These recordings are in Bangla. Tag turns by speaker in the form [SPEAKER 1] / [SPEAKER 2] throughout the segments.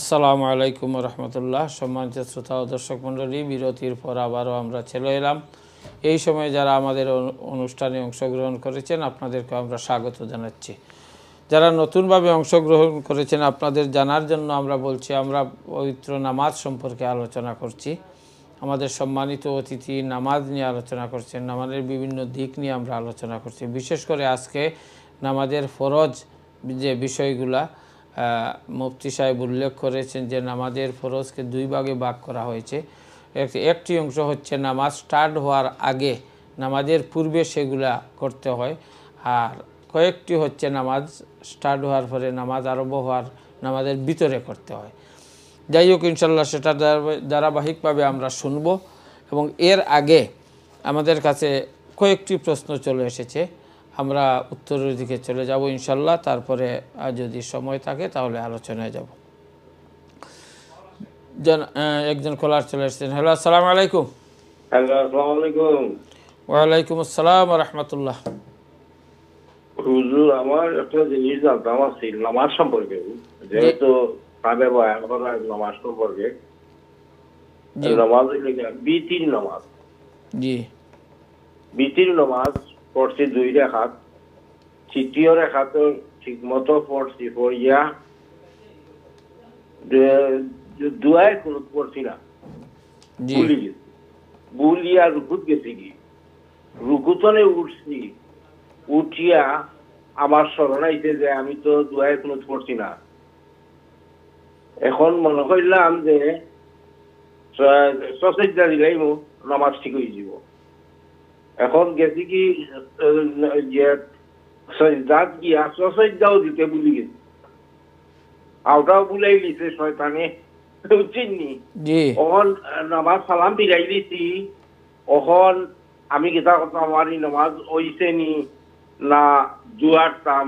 [SPEAKER 1] আসসালামু আলাইকুম রহমতুল্লাহ। সম্মানিত শ্রোতা ও দর্শক মণ্ডলী, বিরতির পর আবারও আমরা চলে এলাম। এই সময় যারা আমাদের অনুষ্ঠানে অংশগ্রহণ করেছেন আপনাদেরকে আমরা স্বাগত জানাচ্ছি। যারা নতুনভাবে অংশগ্রহণ করেছেন আপনাদের জানার জন্য আমরা বলছি, আমরা পবিত্র নামাজ সম্পর্কে আলোচনা করছি। আমাদের সম্মানিত অতিথি নামাজ নিয়ে আলোচনা করছেন, নামাজের বিভিন্ন দিক নিয়ে আমরা আলোচনা করছি। বিশেষ করে আজকে নামাজের ফরজ যে বিষয়গুলা মুফতি সাহেব উল্লেখ করেছেন যে নামাজের ফরজকে দুই ভাগে ভাগ করা হয়েছে। একটি অংশ হচ্ছে নামাজ স্টার্ট হওয়ার আগে, নামাজের পূর্বে সেগুলা করতে হয়, আর কয়েকটি হচ্ছে নামাজ স্টার্ট হওয়ার পরে, নামাজ আরম্ভ হওয়ার নামাজের ভিতরে করতে হয়। যাই হোক, ইনশাল্লাহ সেটা ধারাবাহিকভাবে আমরা শুনব। এবং এর আগে আমাদের কাছে কয়েকটি প্রশ্ন চলে এসেছে, আমরা উত্তরের দিকে চলে যাব ইনশাল্লাহ। তারপরে যদি সময় থাকে তাহলে আলোচনায় যাব। একজন কলার চলে এসেছেন। হ্যালো, আসসালামু আলাইকুম।
[SPEAKER 2] হ্যালো, আসসালামু আলাইকুম।
[SPEAKER 1] ওয়ালাইকুম আসসালাম ওয়া রাহমাতুল্লাহ।
[SPEAKER 2] হুজুর, আমার একটা জিনিস জানতাম আছে নামাজ সম্পর্কে, যেহেতু কাবে বয়ান করা নামাজ সম্পর্কে। নামাজ বিতির নামাজ,
[SPEAKER 1] জি,
[SPEAKER 2] বিতির নামাজ পড়ছি 2 রাকাত। তৃতীয় রাকাত ঠিক মতো পড়ছি, পড়িয়া দুয়ায় কুনুত পড়ছি না, বুলিয়া রুকুত গেছি, কি রুকুতনে উঠছি, উঠিয়া আমার স্মরণ আইছে যে আমি তো দুয়ায় কুনুত পড়ছি না। এখন মনে করলাম যে সসেজদা দিলেই নামাজ ঠিক হয়ে যাব। এখন গেছি কি সজদাত গিয়া সসেজদাও দিতে ভুলে গেছি, আওটাও বুলাই দিছে শয়তানে, বুঝছেননি? ওখন নামাজ সালাম ফিরাই দিছি, ওখন আমি কিতা করতাম, আমার নামাজ হইছে নি না জুয়ার তাম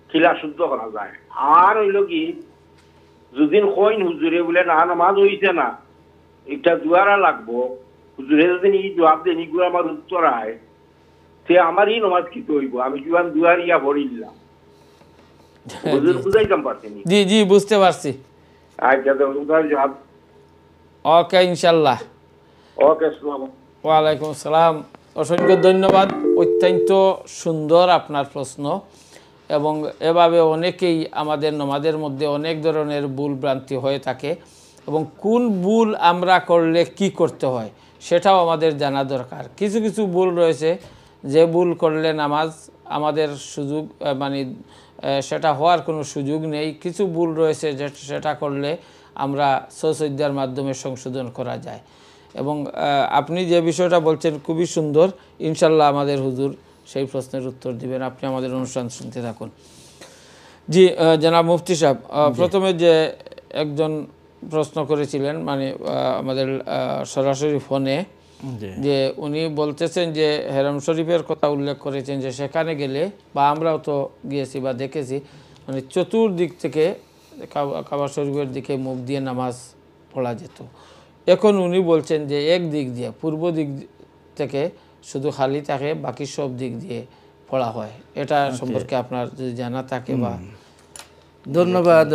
[SPEAKER 2] খিলা শুদ্ধ করা যায়। আর হইল কি, যদিন কইন হুজুরে বলে না নামাজ হইছে না, এটা জুয়ারা লাগবো, হুজুরে যদি ই জবাব দেন ইগুলো আমার উত্তর আয়, সে আমারই নামাজ কি হইব, আমি জীবন দুয়ার ইয়া ভরিলাম। বুঝাইতাম পারছেনি?
[SPEAKER 1] জি জি, বুঝতে পারছি।
[SPEAKER 2] আচ্ছা, জবাব
[SPEAKER 1] ওকে, ইনশাল্লাহ।
[SPEAKER 2] ওকে, আসসালামু
[SPEAKER 1] ওয়ালাইকুম আসসালাম, অসংখ্য ধন্যবাদ। অত্যন্ত সুন্দর আপনার প্রশ্ন। এবং এভাবে অনেকেই আমাদের নামাজের মধ্যে অনেক ধরনের ভুল ভ্রান্তি হয়ে থাকে, এবং কোন ভুল আমরা করলে কি করতে হয় সেটাও আমাদের জানা দরকার। কিছু কিছু ভুল রয়েছে যে ভুল করলে নামাজ আমাদের সুযোগ মানে সেটা হওয়ার কোনো সুযোগ নেই। কিছু ভুল রয়েছে যে সেটা করলে আমরা সসজ্জার মাধ্যমে সংশোধন করা যায়। এবং আপনি যে বিষয়টা বলছেন খুবই সুন্দর, ইনশাল্লাহ আমাদের হুজুর সেই প্রশ্নের উত্তর দিবেন। আপনি আমাদের অনুষ্ঠান শুনতে থাকুন। জি জনাব মুফতি সাহেব, প্রথমে যে একজন প্রশ্ন করেছিলেন, মানে আমাদের সরাসরি ফোনে, যে উনি বলতেছেন যে হেরাম শরীফের কথা উল্লেখ করেছেন যে সেখানে গেলে, বা আমরাও তো গিয়েছি বা দেখেছি, মানে চতুর্দিক থেকে কাবা শরীফের দিকে মুখ দিয়ে নামাজ পড়া যেত। এখন উনি বলছেন যে এক দিক দিয়ে, পূর্ব দিক থেকে শুধু খালি থাকে, বাকি সব দিক দিয়ে পড়া হয়। এটা সম্পর্কে আপনার যদি জানা থাকে বা।
[SPEAKER 3] ধন্যবাদ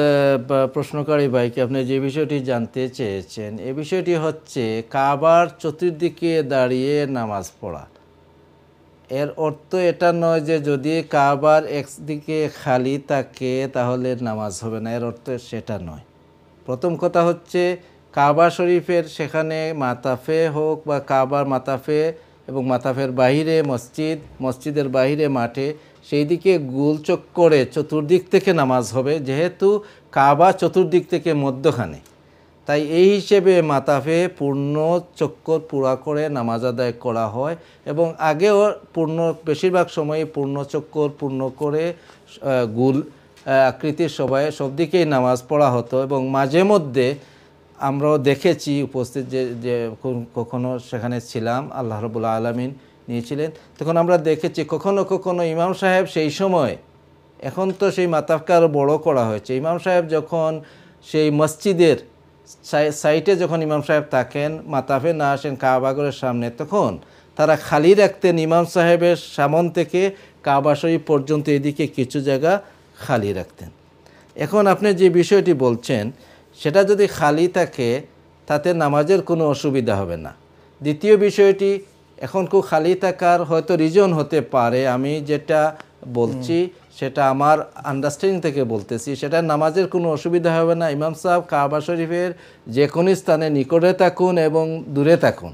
[SPEAKER 3] প্রশ্নকারী ভাইকে। আপনি যে বিষয়টি জানতে চেয়েছেন, এই বিষয়টি হচ্ছে কাবার চতুর্দিকে দাঁড়িয়ে নামাজ পড়া। এর অর্থ এটা নয় যে যদি কাবার একদিকে খালি থাকে তাহলে নামাজ হবে না, এর অর্থ সেটা নয়। প্রথম কথা হচ্ছে কাবা শরীফের সেখানে মাতাফে হোক বা কাবার মাতাফে এবং মাতাফের বাহিরে মসজিদ, মসজিদের বাহিরে মাঠে, সেই দিকে গোল চক্করে চতুর্দিক থেকে নামাজ হবে, যেহেতু কাবা চতুর্দিক থেকে মধ্যখানে। তাই এই হিসেবে মাতাফে পূর্ণ চক্কর পুরা করে নামাজ আদায় করা হয়, এবং আগেও বেশিরভাগ সময় পূর্ণ চক্কর পূর্ণ করে গোল আকৃতির সব দিকেই নামাজ পড়া হতো। এবং মাঝে মধ্যে আমরাও দেখেছি, উপস্থিত যে কখনো সেখানে ছিলাম, আল্লাহ রাব্বুল আলামিন নিয়েছিলেন, তখন আমরা দেখেছি কখনো কখনো ইমাম সাহেব সেই সময়, এখন তো সেই মাতাফকে আরও বড়ো করা হয়েছে, ইমাম সাহেব যখন সেই মসজিদের সাইটে যখন ইমাম সাহেব থাকেন, মাতাফে না আসেন কাবাগরের সামনে, তখন তারা খালি রাখতেন ইমাম সাহেবের সামন থেকে কাবা শরীফ পর্যন্ত এদিকে কিছু জায়গা খালি রাখতেন। এখন আপনি যে বিষয়টি বলছেন সেটা যদি খালি থাকে তাতে নামাজের কোনো অসুবিধা হবে না। দ্বিতীয় বিষয়টি, এখন খুব খালি থাকার হয়তো রিজন হতে পারে, আমি যেটা বলছি সেটা আমার আন্ডারস্ট্যান্ডিং থেকে বলতেছি, সেটা নামাজের কোনো অসুবিধা হবে না। ইমাম সাহেব কাবা শরীফের যে কোনো স্থানে নিকটে থাকুন এবং দূরে থাকুন,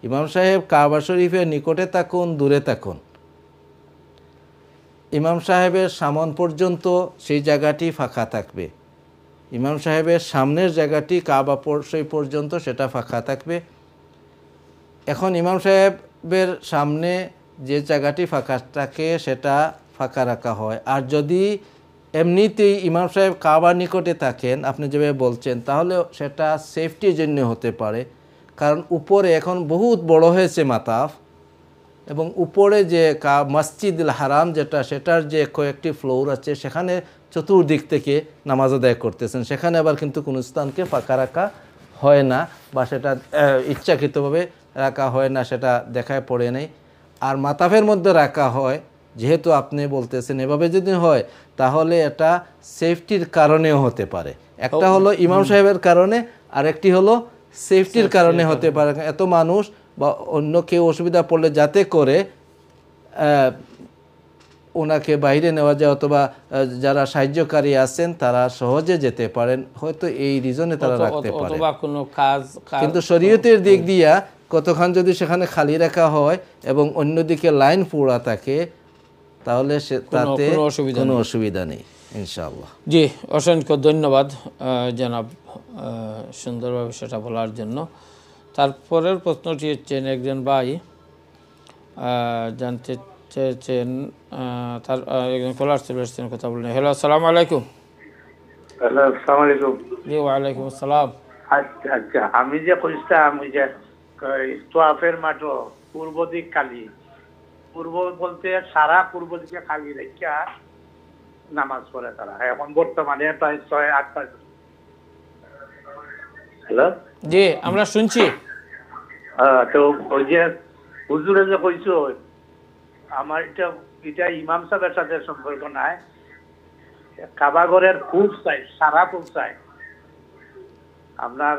[SPEAKER 3] ইমাম সাহেব কাবা শরীফের নিকটে থাকুন দূরে থাকুন, ইমাম সাহেবের সামন পর্যন্ত সেই জায়গাটি ফাঁকা থাকবে, ইমাম সাহেবের সামনের জায়গাটি কাবা শরীফ পর্যন্ত সেটা ফাঁকা থাকবে। এখন ইমাম সাহেবের সামনে যে জায়গাটি ফাঁকা থাকে সেটা ফাঁকা রাখা হয়। আর যদি এমনিতেই ইমাম সাহেব কাবার নিকটে থাকেন আপনি যেভাবে বলছেন, তাহলে সেটা সেফটির জন্য হতে পারে, কারণ উপরে এখন বহুত বড় হয়েছে মাতাফ, এবং উপরে যে মসজিদুল হারাম যেটা, সেটার যে কয়েকটি ফ্লোর আছে সেখানে চতুর্দিক থেকে নামাজ আদায় করতেছেন, সেখানে আবার কিন্তু কোনো স্থানকে ফাঁকা রাখা হয় না, বা সেটা ইচ্ছাকৃতভাবে রাখা হয় না, সেটা দেখায় পড়ে নেই। আর মাতাফের মধ্যে রাখা হয়, যেহেতু আপনি বলতেছেন এভাবে যদি হয় তাহলে এটা সেফটির কারণেও হতে পারে। একটা হলো ইমাম সাহেবের কারণে, আর একটি হলো সেফটির কারণে হতে পারে। এত মানুষ বা অন্য কেউ অসুবিধা পড়লে যাতে করে ওনাকে বাইরে নেওয়া যায়, অথবা যারা সাহায্যকারী আছেন তারা সহজে যেতে পারেন, হয়তো এই রিজনে তারা রাখতে পারে। কিন্তু শরীয়তের দিক দিয়া কতক্ষণ যদি সেখানে খালি রাখা হয় এবং অন্যদিকে লাইন পুরা থাকে, তাহলে তাতে কোনো অসুবিধা নেই ইনশাআল্লাহ।
[SPEAKER 1] জি, অসংখ্য ধন্যবাদ জনাব সুন্দরভাবে সেটা বলার জন্য। তারপরের প্রশ্নটি হচ্ছেন, একজন ভাই জানতে চেয়েছেন, তার একজন কলার চলে এসেছেন, কথা বলেন। হ্যালো, আসসালামু আলাইকুম।
[SPEAKER 2] হ্যালো, আসসালামু আলাইকুম।
[SPEAKER 1] জি, ওয়ালাইকুম আসসালাম।
[SPEAKER 2] আচ্ছা আচ্ছা, আমি যে কইতাম ওই যে তোয়াফের মাঠও পূর্ব দিক খালি, পূর্ব বলতে সারা পূর্ব দিকে খালি রেখা নামাজ পড়ে তারা, এখন বর্তমানে প্রায় 6-8 মাস। হ্যালো,
[SPEAKER 1] জি আমরা শুনছি।
[SPEAKER 2] তো ওই যে হুজুরে যে কইছো, আমার এটা ইমাম সাহেবের সাথে সম্পর্ক নাই, কাবা ঘরের পূব সাইড, সারা পূব সাইড, আপনার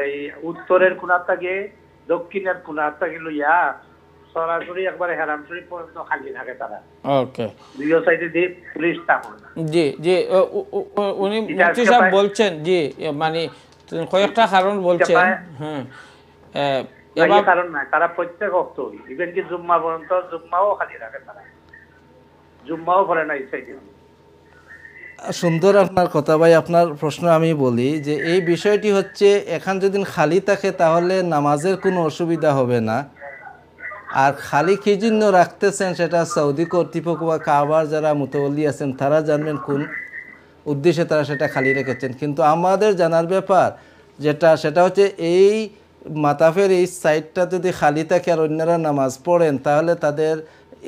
[SPEAKER 2] এই উত্তরের কোণার থেকে দক্ষিণের কোণার থেকে লইয়া সরাসরি একবারে হেরাম শরীফ পর্যন্ত খালি থাকে তারা।
[SPEAKER 1] ওকে,
[SPEAKER 2] দুই সাইডে দিয়ে পুলিশ থাকুন।
[SPEAKER 1] জি জি, উনি মুফতি সাহেব বলছেন, জি মানে কয়েকটা কারণ বলছেন।
[SPEAKER 2] এই কারণ নাই, তারা প্রত্যেক ওয়াক্ত ইভেন কি জুম্মা পর্যন্ত জুম্মাও খালি রাখে তারা, জুম্মাও পড়ে না এই সাইডে।
[SPEAKER 3] সুন্দর আপনার কথা ভাই। আপনার প্রশ্ন আমি বলি যে এই বিষয়টি হচ্ছে, এখান যদি খালি থাকে তাহলে নামাজের কোনো অসুবিধা হবে না। আর খালি কি জন্য রাখতেছেন সেটা সৌদি কর্তৃপক্ষ বা কাবার যারা মুতাওয়াল্লি আছেন তারা জানবেন কোন উদ্দেশ্যে তারা সেটা খালি রেখেছেন। কিন্তু আমাদের জানার ব্যাপার সেটা হচ্ছে এই মাতাফের এই সাইডটা যদি খালি থাকে আর অন্যরা নামাজ পড়েন, তাহলে তাদের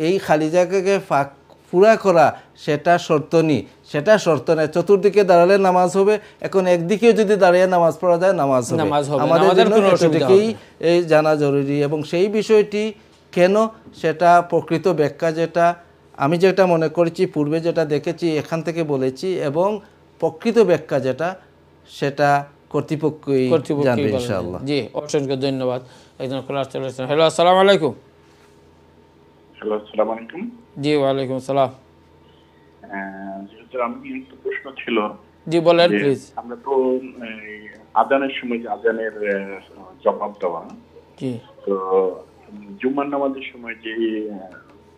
[SPEAKER 3] এই খালি জায়গাকে পুরা করা সেটা শর্ত নেই, সেটা শর্ত নেই। চতুর্দিকে দাঁড়ালে নামাজ হবে, এখন একদিকে যদি দাঁড়িয়ে নামাজ পড়া যায় নামাজ হবে। আমাদের জন্য এতটুকুই এই জানা জরুরি। এবং সেই বিষয়টি কেন, সেটা প্রকৃত ব্যাখ্যা যেটা আমি যেটা মনে করেছি, পূর্বে যেটা দেখেছি এখান থেকে বলেছি, এবং প্রকৃত ব্যাখ্যা যেটা সেটা কর্তৃপক্ষই জানবে ইনশাআল্লাহ।
[SPEAKER 1] জি, অসংখ্য ধন্যবাদ। একজন কলার চলে এসেছেন। হ্যালো, আসসালামু আলাইকুম।
[SPEAKER 4] হ্যালো, আসসালামু আলাইকুম।
[SPEAKER 1] জি, ওয়ালাইকুম আসসালাম।
[SPEAKER 4] আমি একটা প্রশ্ন ছিল।
[SPEAKER 1] জি বলেন প্লিজ।
[SPEAKER 4] আমরা তো আজানের সময় যে আজানের জবাব দেওয়া,
[SPEAKER 1] জি,
[SPEAKER 4] তো জুম্মার নামাজের সময় যে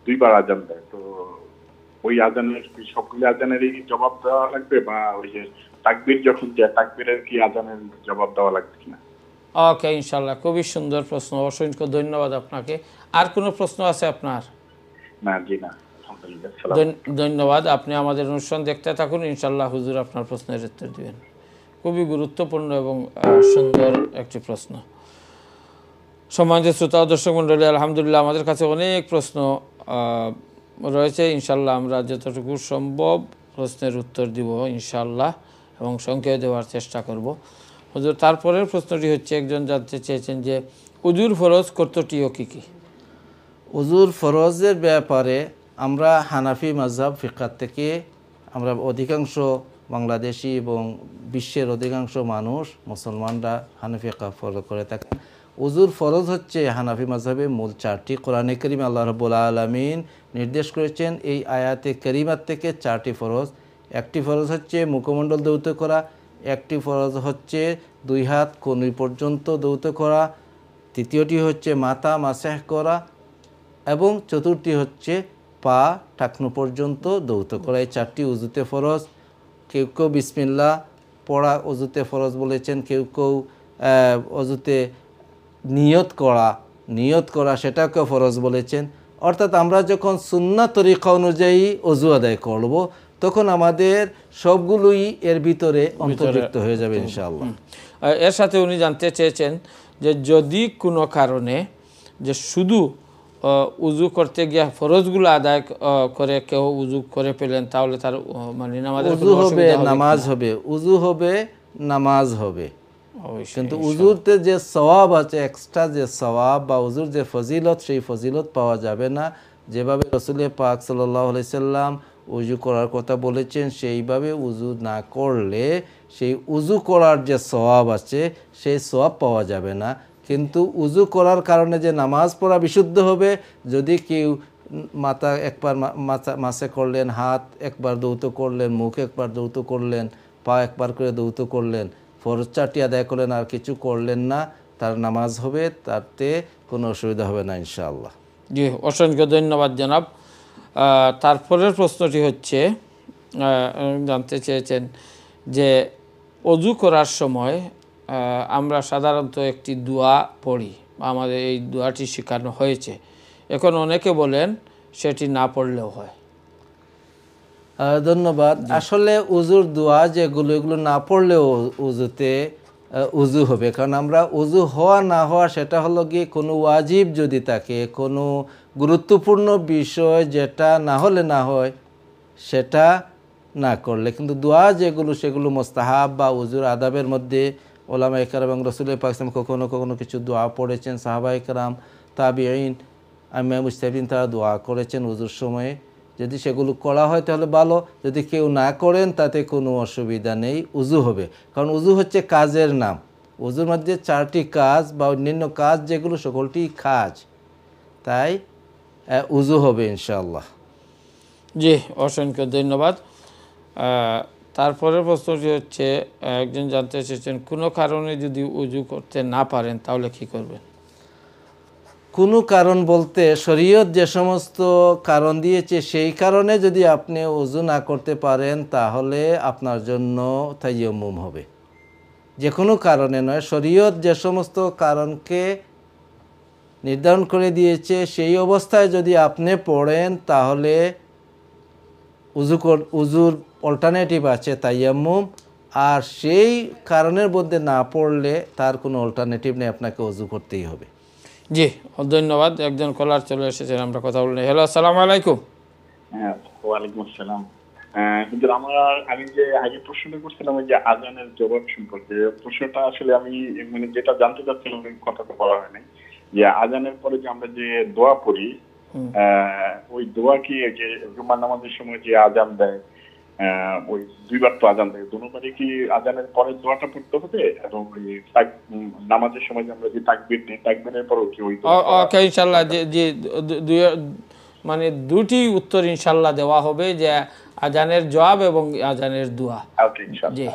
[SPEAKER 4] দুইবার আজান দেয়, তো ওই আজানের সবগুলো আজানেরই জবাব দেওয়া লাগবে, বা ওই যে তাকবীর যখন যায় তাকবীরের কি আজানের জবাব দেওয়া লাগবে কিনা?
[SPEAKER 1] ওকে, ইনশাআল্লাহ। খুবই সুন্দর প্রশ্ন, অসংখ্য ধন্যবাদ আপনাকে। আর কোনো প্রশ্ন আছে আপনার?
[SPEAKER 4] না, জি না,
[SPEAKER 1] ধন্যবাদ। আপনি আমাদের অনুষ্ঠান দেখতে থাকুন, ইনশাআল্লাহ হুজুর আপনার প্রশ্নের উত্তর দিবেন। খুবই গুরুত্বপূর্ণ এবং সুন্দর একটি প্রশ্ন। সম্মানিত শ্রোতা ও দর্শক মণ্ডলী, আলহামদুলিল্লাহ আমাদের কাছে অনেক প্রশ্ন রয়েছে। ইনশাআল্লাহ আমরা যতটুকু সম্ভব প্রশ্নের উত্তর দিব ইনশাআল্লাহ, এবং সংক্ষেপে দেওয়ার চেষ্টা করব। হুজুর, তারপরের প্রশ্নটি হচ্ছে, একজন জানতে চেয়েছেন যে উজুর ফরজ কর্তৃত্ব কী কী?
[SPEAKER 3] উজুর ফরজের ব্যাপারে আমরা হানাফি মাযহাব ফিকহ থেকে আমরা অধিকাংশ বাংলাদেশি এবং বিশ্বের অধিকাংশ মানুষ মুসলমানরা হানাফি ফিকহ ফলো করে থাকেন। উজুর ফরজ হচ্ছে হানাফি মাযহাবে মূল 4টি। কোরআনে কারীমে আল্লাহ রাব্বুল আলামিন নির্দেশ করেছেন এই আয়াতে কারিমাত থেকে 4টি ফরজ। একটি ফরজ হচ্ছে মুখমণ্ডল ধৌত করা, একটি ফরজ হচ্ছে 2 হাত কনুই পর্যন্ত ধৌত করা, তৃতীয়টি হচ্ছে মাথা মাসাহ করা এবং চতুর্থটি হচ্ছে পা টাকনু পর্যন্ত ধৌত করা। এই 4টি উজুতে ফরজ। কেউ কেউ বিসমিল্লাহ পড়া অজুতে ফরজ বলেছেন, কেউ কেউ অজুতে নিয়ত করা সেটাকেও ফরজ বলেছেন। অর্থাৎ আমরা যখন সুন্নাহ তরিকা অনুযায়ী অজু আদায় করব তখন আমাদের সবগুলোই এর ভিতরে অন্তর্ভুক্ত হয়ে যাবে ইনশাআল্লাহ।
[SPEAKER 1] এর সাথে উনি জানতে চেয়েছেন যে যদি কোনো কারণে যে শুধু উজু করতে গিয়ে ফরজগুলো আদায় করে কেউ উজু করে পেলেন তাহলে তার মানে নামাজের
[SPEAKER 3] উজু হবে নামাজ হবে, উজু হবে নামাজ হবে, কিন্তু উজুরতে যে সওয়াব আছে এক্সট্রা যে সওয়াব বা উজুর যে ফজিলত সেই ফজিলত পাওয়া যাবে না। যেভাবে রাসূল পাক সাল্লাল্লাহু আলাইহি সাল্লাম উজু করার কথা বলেছেন সেইভাবে উজু না করলে সেই উজু করার যে সওয়াব আছে সেই সওয়াব পাওয়া যাবে না। কিন্তু উজু করার কারণে যে নামাজ পড়া বিশুদ্ধ হবে, যদি কেউ মাথা একবার মাসে করলেন, হাত একবার ধৌত করলেন, মুখ একবার ধৌত করলেন, পা একবার করে ধৌত করলেন, ফরজ 4টি আদায় করলেন আর কিছু করলেন না, তার নামাজ হবে, তাতে কোনো অসুবিধা হবে না ইনশাআল্লাহ।
[SPEAKER 1] জি, অসংখ্য ধন্যবাদ জনাব। তারপরের প্রশ্নটি হচ্ছে জানতে চেয়েছেন যে অজু করার সময় আমরা সাধারণত একটি দোয়া পড়ি, আমাদের এই দোয়াটি শেখানো হয়েছে। এখন অনেকে বলেন সেটি না পড়লেও হয়।
[SPEAKER 3] ধন্যবাদ। আসলে উজুর দোয়া যেগুলো এগুলো না পড়লেও উজুতে উজু হবে, কারণ আমরা উজু হওয়া না হওয়া সেটা হলো গিয়ে কোনো ওয়াজিব যদি থাকে, কোনো গুরুত্বপূর্ণ বিষয় যেটা না হলে না হয় সেটা না করলে, কিন্তু দোয়া যেগুলো সেগুলো মুস্তাহাব বা উজুর আদাবের মধ্যে ওলামায়ে কেরাম এবং রাসূল পাক সাল্লাল্লাহু আলাইহি ওয়াসাল্লাম কখনো কখনো কিছু দোয়া পড়েছেন, সাহাবায়ে কেরাম, তাবিঈন, আইম্মা মুজতাহিদিন তারা দোয়া করেছেন উজুর সময়ে। যদি সেগুলো করা হয় তাহলে ভালো, যদি কেউ না করেন তাতে কোনো অসুবিধা নেই, উজু হবে। কারণ উজু হচ্ছে কাজের নাম, উজুর মধ্যে 4টি কাজ বা অন্যান্য কাজ যেগুলো সকলটি কাজ, তাই উজু হবে ইনশাআল্লাহ।
[SPEAKER 1] জি, অসংখ্য ধন্যবাদ। তারপরের প্রশ্নটি হচ্ছে একজন জানতে চেয়েছেন কোনো কারণে যদি উজু করতে না পারেন তাহলে কি করবেন?
[SPEAKER 3] কোনো কারণ বলতে শরীয়ত যে সমস্ত কারণ দিয়েছে সেই কারণে যদি আপনি ওযু না করতে পারেন তাহলে আপনার জন্য তায়াম্মুম হবে। যে কোনো কারণে নয়, শরীয়ত যে সমস্ত কারণকে নির্ধারণ করে দিয়েছে সেই অবস্থায় যদি আপনি পড়েন তাহলে উজুর অল্টারনেটিভ আছে তায়াম্মুম, আর সেই কারণের মধ্যে না পড়লে তার কোনো অল্টারনেটিভ নেই, আপনাকে ওযু করতেই হবে।
[SPEAKER 1] জি, ধন্যবাদ। একজন কলার চলে এসেছেন, আমরা কথা বললেন। হ্যালো, আসসালামু আলাইকুম।
[SPEAKER 4] হ্যাঁ, ওয়ালাইকুম আসসালাম। কিন্তু আমি যে আগে প্রশ্নটা করছিলাম ওই যে আজানের জবাব সম্পর্কে, প্রশ্নটা আসলে আমি মানে যেটা জানতে চাচ্ছিলাম ওই কথাটা বলা হয় নাই, যে আজানের পরে যে আমরা যে দোয়া পড়ি ওই দোয়া কি যে জুমার নামাজের সময় যে আজান দেয় ওই 2 বার তো আজান দেয়, দুবারই কি আজানের পরে দোয়াটা পড়তে হবে? এবং ওই নামাজের সময় যে আমরা যে তাকবীর দিই তাকবীরের পরেও কি ওই
[SPEAKER 1] ওকে ইনশাআল্লাহ যে মানে দুটি উত্তর ইনশাআল্লাহ দেওয়া হবে, যে আজানের জবাব এবং আজানের দোয়া। জি,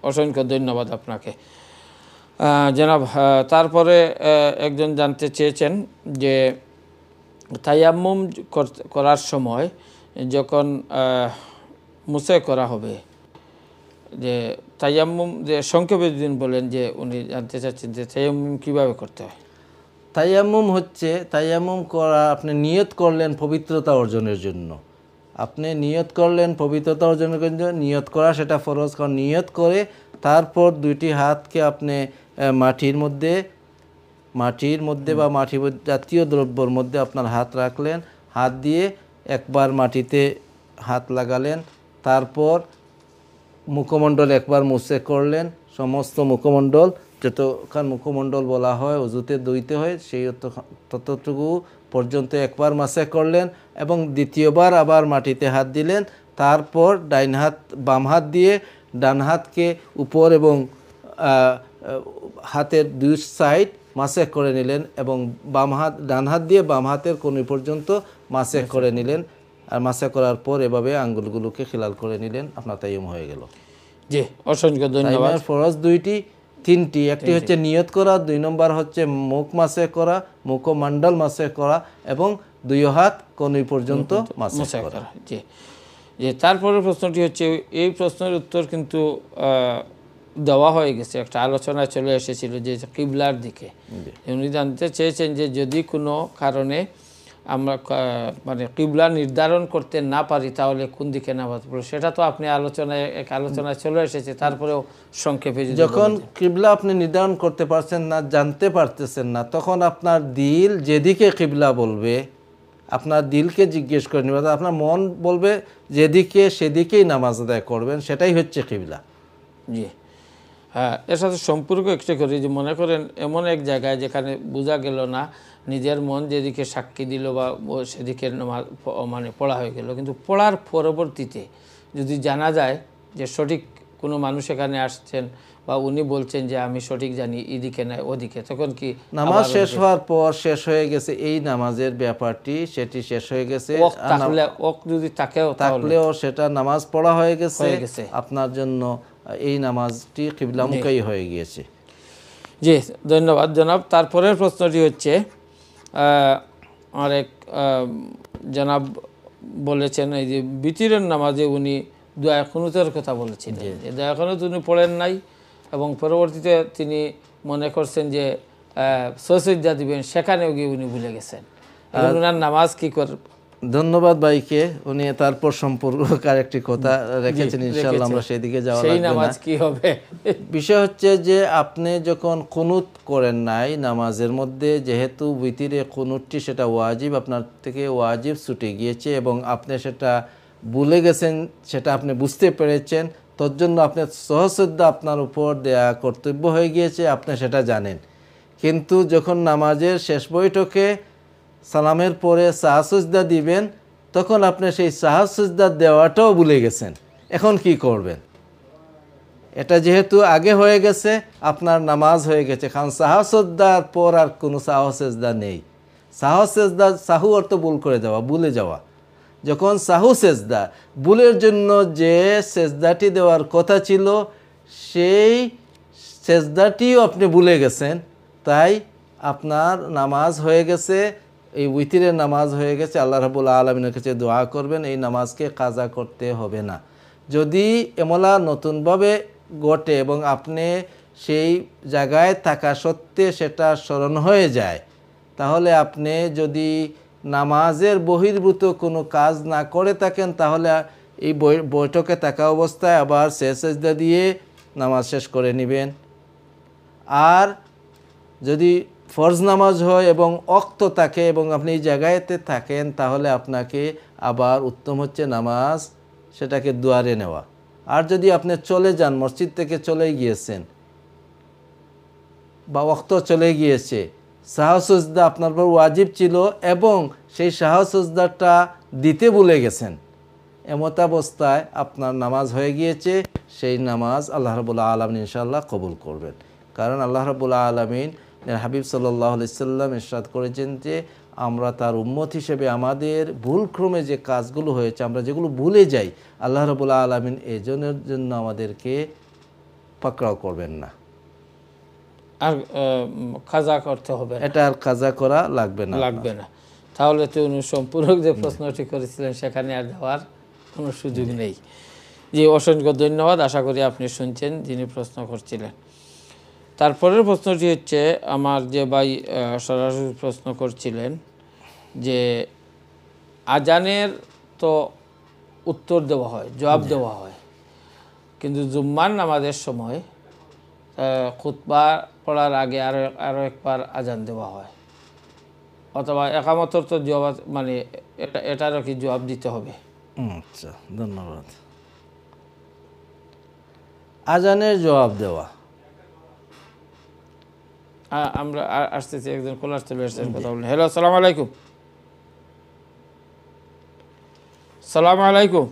[SPEAKER 1] অসংখ্য ধন্যবাদ আপনাকে জনাব। তারপরে একজন জানতে চেয়েছেন যে তায়াম্মুম করার সময় যখন মুছে করা হবে, যে তায়াম্মুম যে সংক্ষেপে দিন বলেন, যে উনি জানতে চাচ্ছেন যে তায়াম্মুম কীভাবে করতে হয়।
[SPEAKER 3] তায়াম্মুম করা, আপনি নিয়ত করলেন পবিত্রতা অর্জনের জন্য, আপনি নিয়ত করলেন পবিত্রতা অর্জনের জন্য, নিয়ত করা সেটা ফরজ। কারণ নিয়ত করে তারপর 2টি হাতকে আপনি মাটির মধ্যে বা মাটি জাতীয় দ্রব্যর মধ্যে আপনার হাত রাখলেন, হাত দিয়ে একবার মাটিতে হাত লাগালেন, তারপর মুখমণ্ডল একবার মুছে করলেন, সমস্ত মুখমণ্ডল, যতক্ষণ মুখমণ্ডল বলা হয় ওযুতে ধুইতে হয় সেই ততটুকু পর্যন্ত একবার মাসে করলেন এবং দ্বিতীয়বার আবার মাটিতে হাত দিলেন, তারপর ডাইন হাত বাম হাত দিয়ে ডান হাতকে উপর এবং হাতের দুই সাইড মাসেহ করে নিলেন এবং ডান হাত দিয়ে বাম হাতের কনুই পর্যন্ত মাসেহ করে নিলেন। আর মাসেহ করার পর এভাবে আঙ্গুলগুলোকে খিলাল করে নিলেন, আপনার তাইয়ুম হয়ে গেল।
[SPEAKER 1] জি, অসংখ্য ধন্যবাদ।
[SPEAKER 3] ফরজ তিনটি, একটি হচ্ছে নিয়ত করা, 2 নম্বর হচ্ছে মুখ মাসেহ করা, মুখমণ্ডল মাসেহ করা এবং 2 হাত কনুই পর্যন্ত মাসেহ করা।
[SPEAKER 1] জি জি, তারপরের প্রশ্নটি হচ্ছে, এই প্রশ্নের উত্তর কিন্তু দেওয়া হয়ে গেছে, একটা আলোচনায় চলে এসেছিল যে কিবলার দিকে। উনি জানতে চেয়েছেন যে যদি কোনো কারণে আমরা মানে কিবলা নির্ধারণ করতে না পারি তাহলে কোন দিকে নামাজ পড়ব, সেটা তো আপনি আলোচনায় চলে এসেছে, তারপরেও সংক্ষেপে
[SPEAKER 3] যখন কিবলা আপনি নির্ধারণ করতে পারছেন না, জানতে পারতেছেন না, তখন আপনার দিল যেদিকে কিবলা বলবে, আপনার দিলকে জিজ্ঞেস করে নেবেন, আপনার মন বলবে যেদিকে সেদিকেই নামাজ আদায় করবেন, সেটাই হচ্ছে কিবলা।
[SPEAKER 1] জি হ্যাঁ, এর সাথে সম্পর্ক একটা করি যে মনে করেন এমন এক জায়গায় যেখানে বোঝা গেল না, নিজের মন যেদিকে সাক্ষী দিল বা সেদিকে নামাজ মানে পড়া হয়ে গেল, কিন্তু পড়ার পরবর্তীতে যদি জানা যায় যে সঠিক কোনো মানুষ এখানে আসছেন বা উনি বলছেন যে আমি সঠিক জানি এদিকে না ওদিকে, তখন কি
[SPEAKER 3] নামাজ শেষ হওয়ার পর শেষ হয়ে গেছে এই নামাজের ব্যাপারটি, সেটি শেষ হয়ে গেছে,
[SPEAKER 1] যদি
[SPEAKER 3] থাকলেও সেটা নামাজ পড়া হয়ে গেছে, আপনার জন্য এই নামাজটি কিবলামুখী হয়ে গিয়েছে।
[SPEAKER 1] জি ধন্যবাদ জনাব। তারপরের প্রশ্নটি হচ্ছে, আরেক জনাব বলেছেন এই যে বিতিরের নামাজে উনি দোয়া কুনুতের কথা বলেছিলেন, যে দোয়া কুনুত উনি পড়েন নাই এবং পরবর্তীতে তিনি মনে করছেন যে সজদা দিবেন, সেখানেও গিয়ে উনি ভুলে গেছেন, ওনার নামাজ কি করে?
[SPEAKER 3] ধন্যবাদ ভাইকে, উনি তারপর সম্পর্ককার একটি কথা রেখেছেন, ইনশাআল্লাহ আমরা সেদিকে যাওয়া লাগবে না।
[SPEAKER 1] সেই নামাজ কি হবে?
[SPEAKER 3] বিষয় হচ্ছে যে আপনি যখন কুনুত করেন নাই নামাজের মধ্যে, যেহেতু বিতিরে কুনুতটি সেটা ওয়াজিব, আপনার থেকে ওয়াজিব ছুটে গিয়েছে এবং আপনি সেটা ভুলে গেছেন, সেটা আপনি বুঝতে পেরেছেন, তোর জন্য আপনার সহসজ্জা আপনার উপর দেয়া কর্তব্য হয়ে গিয়েছে, আপনি সেটা জানেন। কিন্তু যখন নামাজের শেষ বৈঠকে সালামের পরে সাহসুজদা দিবেন, তখন আপনি সেই সাহসুজদা দেওয়াটাও ভুলে গেছেন, এখন কি করবেন? এটা যেহেতু আগে হয়ে গেছে, আপনার নামাজ হয়ে গেছে, কারণ সাহসুজদার পর আর কোনো সাহসেজদা নেই। সাহসেজদা, সাহু অর্থ ভুল করে যাওয়া, ভুলে যাওয়া। যখন সাহু সেজদা, ভুলের জন্য যে সেজদাটি দেওয়ার কথা ছিল সেই সেজদাটিও আপনি ভুলে গেছেন, তাই আপনার নামাজ হয়ে গেছে, এই উইতিরের নামাজ হয়ে গেছে। আল্লাহ রাব্বুল আলামিনের কাছে দোয়া করবেন এই নামাজকে কাজা করতে হবে না। যদি এমলা নতুনভাবে ঘটে এবং আপনি সেই জায়গায় থাকা সত্ত্বে সেটা স্মরণ হয়ে যায়, তাহলে আপনি যদি নামাজের বহির্ভূত কোনো কাজ না করে থাকেন, তাহলে এই বৈঠকে থাকা অবস্থায় আবার সেজদা দিয়ে নামাজ শেষ করে নেবেন। আর যদি ফরজ নামাজ হয় এবং ওয়াক্ত থাকে এবং আপনি এই জায়গায়তে থাকেন, তাহলে আপনাকে আবার উত্তম হচ্ছে নামাজ সেটাকে দুয়ারে নেওয়া। আর যদি আপনি চলে যান, মসজিদ থেকে চলে গিয়েছেন বা ওয়াক্ত চলে গিয়েছে, সাহসুজদা আপনার উপর ওয়াজিব ছিল এবং সেই সাহসুজদাটা দিতে ভুলে গেছেন, এমতাবস্থায় আপনার নামাজ হয়ে গিয়েছে, সেই নামাজ আল্লাহ রাব্বুল আলামিন ইনশাআল্লাহ কবুল করবেন। কারণ আল্লাহ রাব্বুল আলামিন হাবিব সাল্লাল্লাহু আলাইহি সাল্লাম ইরশাদ করেছেন যে আমরা তার উম্মত হিসেবে আমাদের ভুলক্রমে যে কাজগুলো হয়েছে, আমরা যেগুলো ভুলে যাই, আল্লাহ রাব্বুল আলামিন এজনের জন্য আমাদেরকে পাকড়াও করবেন না,
[SPEAKER 1] আর কাজা করতে হবে,
[SPEAKER 3] এটা আর কাজা করা লাগবে না।
[SPEAKER 1] তাহলে তো উনি সম্পূরক যে প্রশ্নটি করেছিলেন সেখানে আর যাওয়ার কোনো সুযোগ নেই। জি অসংখ্য ধন্যবাদ, আশা করি আপনি শুনছেন যিনি প্রশ্ন করছিলেন। তারপরের প্রশ্নটি হচ্ছে, আমার যে ভাই সরাসরি প্রশ্ন করছিলেন যে আজানের তো উত্তর দেওয়া হয়, জবাব দেওয়া হয়, কিন্তু জুম্মার নামাজের সময় খুতবা পড়ার আগে আরও একবার আজান দেওয়া হয়, অথবা একামতর তো জবাব, মানে এটারও কি জবাব দিতে হবে?
[SPEAKER 3] আচ্ছা ধন্যবাদ। আজানের জবাব দেওয়া,
[SPEAKER 1] আমরা আসতেছি, একজন কলার চলে আসছেন, কথা বলেন। হ্যালো, আসসালামু আলাইকুম। সালামু আলাইকুম।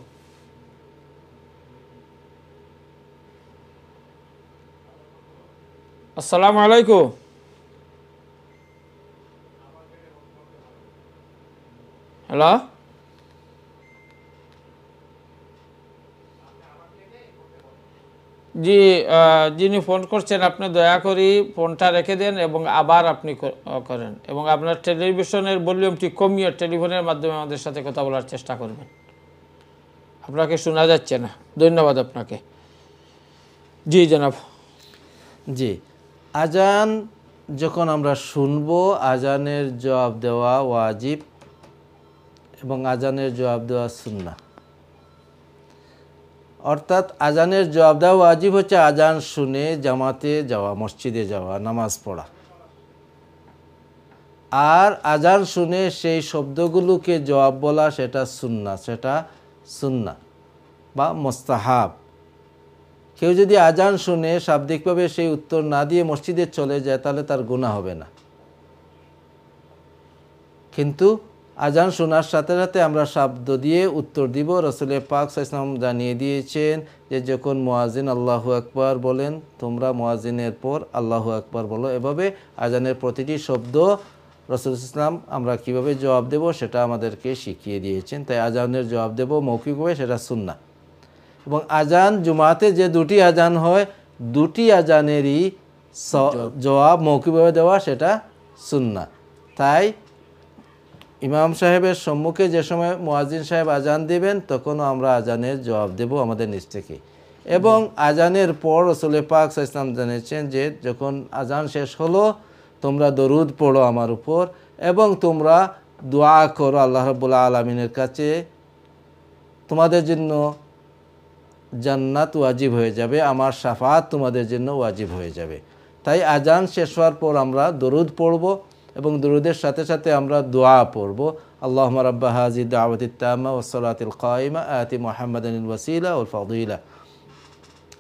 [SPEAKER 1] আসসালামু আলাইকুম। হ্যালো, জি, যিনি ফোন করছেন আপনি দয়া করে ফোনটা রেখে দেন এবং আবার আপনি করেন, এবং আপনার টেলিভিশনের ভলিউমটি কমিয়ে টেলিফোনের মাধ্যমে আমাদের সাথে কথা বলার চেষ্টা করবেন। আপনাকে শোনা যাচ্ছে না। ধন্যবাদ আপনাকে। জি জনাব।
[SPEAKER 3] জি, আজান যখন আমরা শুনবো, আজানের জবাব দেওয়া ওয়াজিব এবং আজানের জবাব দেওয়া সুন্নাহ। অর্থাৎ আজানের জবাব দেওয়া ওয়াজিব হচ্ছে আজান শুনে জামাতে যাওয়া, মসজিদে যাওয়া, নামাজ পড়া। আর আজান শুনে সেই শব্দগুলোকে জবাব বলা সেটা সুন্নাহ বা মুস্তাহাব। কেউ যদি আজান শুনে শাব্দিকভাবে সেই উত্তর না দিয়ে মসজিদে চলে যায় তাহলে তার গুনাহ হবে না। কিন্তু আজান শোনার সাথে সাথে আমরা শব্দ দিয়ে উত্তর দিব। রাসূল পাক সাল্লাল্লাহু আলাইহি ওয়াসাল্লাম জানিয়ে দিয়েছেন যে যখন মুয়াজ্জিন আল্লাহু আকবার বলেন তোমরা মুয়াজ্জিনের পর আল্লাহু আকবার বলো। এভাবে আজানের প্রতিটি শব্দ রাসূল ইসলাম আমরা কিভাবে জবাব দেব সেটা আমাদেরকে শিখিয়ে দিয়েছেন। তাই আজানের জবাব দেব মৌখিকভাবে, সেটা সুন্নাহ। এবং আজান জুমাতে যে দুটি আজান হয়, দুটি আজানেরই জবাব মৌখিকভাবে দেওয়া সেটা সুন্নাহ। তাই ইমাম সাহেবের সম্মুখে যে সময় মুয়াজ্জিন সাহেব আজান দিবেন তখনও আমরা আজানের জবাব দেব আমাদের নিজ থেকে। এবং আজানের পর রাসূল পাক সাল্লাল্লাহু আলাইহি ওয়াসাল্লাম জানিয়েছেন যে যখন আজান শেষ হলো তোমরা দরুদ পড়ো আমার উপর এবং তোমরা দোয়া করো আল্লাহ রাব্বুল আলামিনের কাছে, তোমাদের জন্য জান্নাত ওয়াজিব হয়ে যাবে, আমার শাফাত তোমাদের জন্য ওয়াজিব হয়ে যাবে। তাই আজান শেষ হওয়ার পর আমরা দরুদ পড়ব এবং দরুদের সাথে সাথে আমরা দোয়া পড়ব। আল্লাহুম্মা রাব্বা হাযিহি দাওয়াতিত তাম্মা ওয়াস সালাতিল কায়িমা আতি মুহাম্মাদানিল ওয়াসিলা ওয়াল ফাদিলা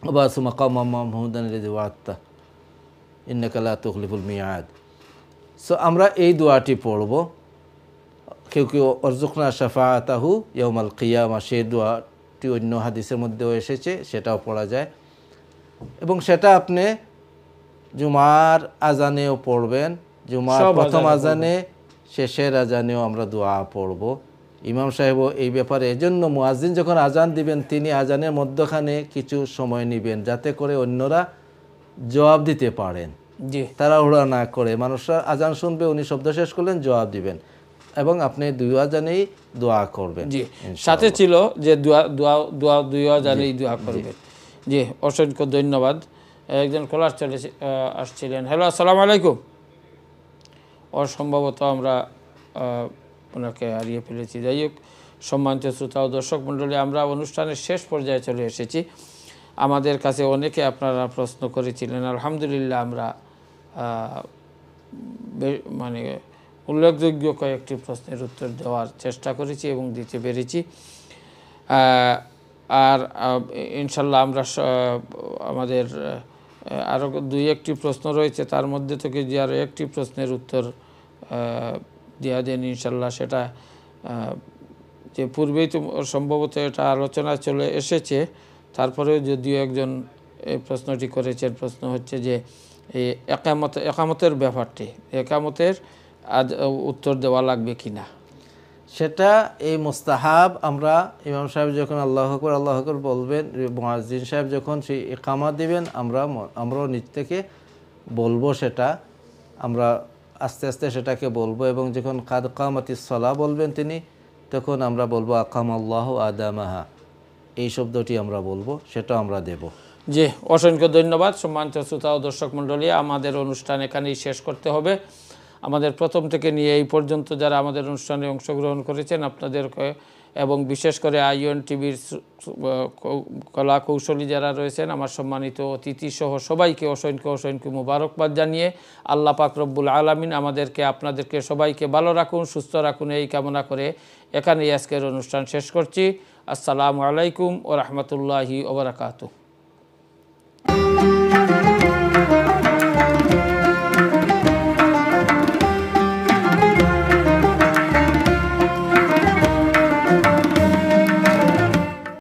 [SPEAKER 3] ওয়া বাসু মাকামাম মাহমুদান আল্লাযী ওয়া'আদতা ইন্নাকা লা তুখলিফুল মিয়াদ। সো আমরা এই দোয়াটি পড়ব। কেউ কেউ অরজুকনা শাফাআতাহু ইয়াউমাল কিয়ামা, সেই দোয়াটি অন্য হাদিসের মধ্যেও এসেছে, সেটাও পড়া যায়। এবং সেটা আপনি জুমার আজানেও পড়বেন, জুমার প্রথম আজানে, শেষের আজানেও আমরা দোয়া পড়ব। ইমাম সাহেবও এই ব্যাপারে, এজন্য মুয়াজ্জিন যখন আজান দিবেন তিনি আজানের মধ্যখানে কিছু সময় নেবেন যাতে করে অন্যরা জবাব দিতে পারেন, তাড়াহুড়া না করে। মানুষরা আজান শুনবে, উনি শব্দ শেষ করলেন, জবাব দিবেন এবং আপনি দুই আজানেই দোয়া করবেন।
[SPEAKER 1] জি, সাথে ছিল যে দুই আজানেই দোয়া করবেন। জি, অসংখ্য ধন্যবাদ। একজন কলার চলে আসছিলেন। হ্যালো, আসসালামু আলাইকুম। অসম্ভবত আমরা ওনাকে হারিয়ে ফেলেছি। যাই হোক, সম্মানিত শ্রোতা ও দর্শক মণ্ডলী, আমরা অনুষ্ঠানের শেষ পর্যায়ে চলে এসেছি। আমাদের কাছে অনেকে আপনারা প্রশ্ন করেছিলেন। আলহামদুলিল্লাহ আমরা মানে উল্লেখযোগ্য কয়েকটি প্রশ্নের উত্তর দেওয়ার চেষ্টা করেছি এবং দিতে পেরেছি। আর ইনশাল্লাহ আমরা আমাদের আরও দুই একটি প্রশ্ন রয়েছে, তার মধ্যে থেকে যে আরও একটি প্রশ্নের উত্তর দেওয়া দেন ইনশাল্লাহ। সেটা যে পূর্বেই তো সম্ভবত এটা আলোচনা চলে এসেছে, তারপরেও যদিও একজন এই প্রশ্নটি করেছেন। প্রশ্ন হচ্ছে যে এই একামতের ব্যাপারটি, একামতের উত্তর দেওয়া লাগবে কি না।
[SPEAKER 3] সেটা এই মুস্তাহাব। আমরা ইমাম সাহেব যখন আল্লাহু আকবার বলবেন, মুয়াজ্জিন সাহেব যখন সেই ইকামত দিবেন আমরাও নিজ থেকে বলবো, সেটা আমরা আস্তে আস্তে সেটাকে বলবো। এবং যখন কাদ কামাতিস সালাহ বলবেন তিনি, তখন আমরা বলবো আকামাল্লাহু আদামাহা, এই শব্দটি আমরা বলবো, সেটা আমরা দেব।
[SPEAKER 1] জি, অসংখ্য ধন্যবাদ। সম্মানিত শ্রোতা ও দর্শক মণ্ডলী, আমাদের অনুষ্ঠান এখানেই শেষ করতে হবে। আমাদের প্রথম থেকে নিয়ে এই পর্যন্ত যারা আমাদের অনুষ্ঠানে অংশগ্রহণ করেছেন আপনাদেরকে, এবং বিশেষ করে আইওএন টিভির কলা কৌশলী যারা রয়েছেন, আমার সম্মানিত অতিথি সহ সবাইকে অসংখ্য মুবারকবাদ জানিয়ে আল্লাহ পাক রব্বুল আলামিন আমাদেরকে, আপনাদেরকে সবাইকে ভালো রাখুন, সুস্থ রাখুন, এই কামনা করে এখানেই আজকের অনুষ্ঠান শেষ করছি। আসসালামু আলাইকুম ওয়া রাহমাতুল্লাহি ওয়া বারাকাতুহু।